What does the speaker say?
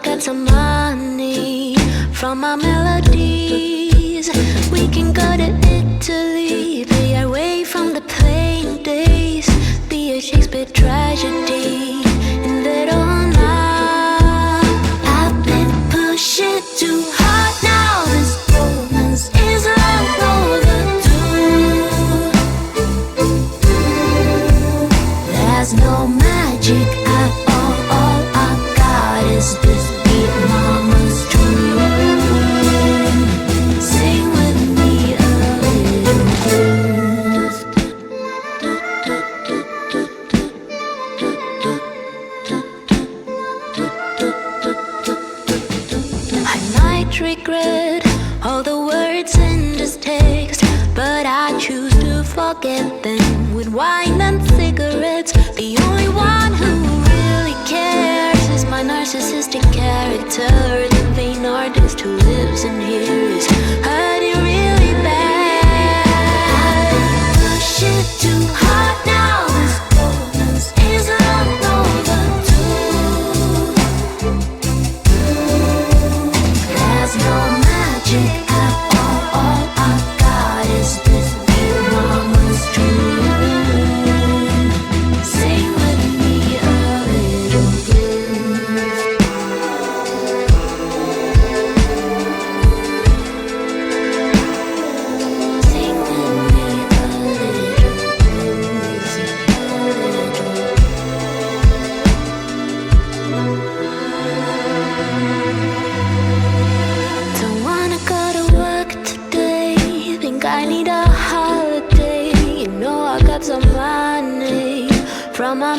got some money from our melodies. We can go to Italy, be away from the plain days, be a Shakespeare tragedy in Verona. I've been pushing too hard now, this romance is long overdue. There's no magic at all I got is this beat mama's dream. Sing with me a little blues. I might regret all the words in this text, but I choose to forget them with wine and cigarettes. The only one who really cares is my narcissistic character. The vain artist who lives in here is hurting really bad. Push it too hard now, this romance is long overdue. There's no magic at all I got is this big mama's dream. Sing with me a little blues. Sing with me a little blues, a little. Don't wanna go to work today. Think I need a holiday. You know I got some money from my